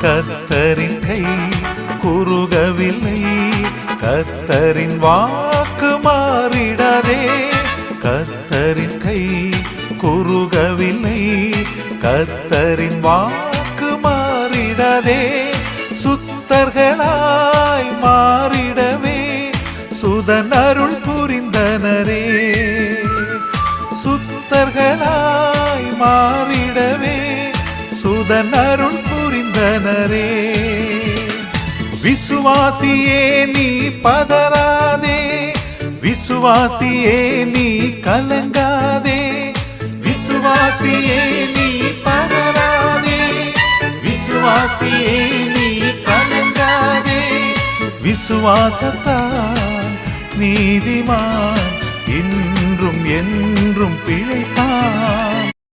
கர்த்தரின் கை குறுகவில்லை, கர்த்தரின் வாக்கு மாறிடாதே. கர்த்தரின் கை குறுகவில்லை, கர்த்தரின் வாக்கு மாறிடாதே. சுத்தர்களாய் மாறிடவே சுதன் அருள் புரிந்தனரே. சுத்தர்களாய் மாறிடவே சுதன் அருள் புரிந்தனரே. விசுவாசியே நீ பதறாதே, விசுவாசியே நீ கலங்காதே. விசுவாசியே நீ பதறாதே, விசுவாசியே நீ கலங்காதே. விசுவாசத்தால் நீதிமான் இன்றும் என்றும் பிழைப்பான்.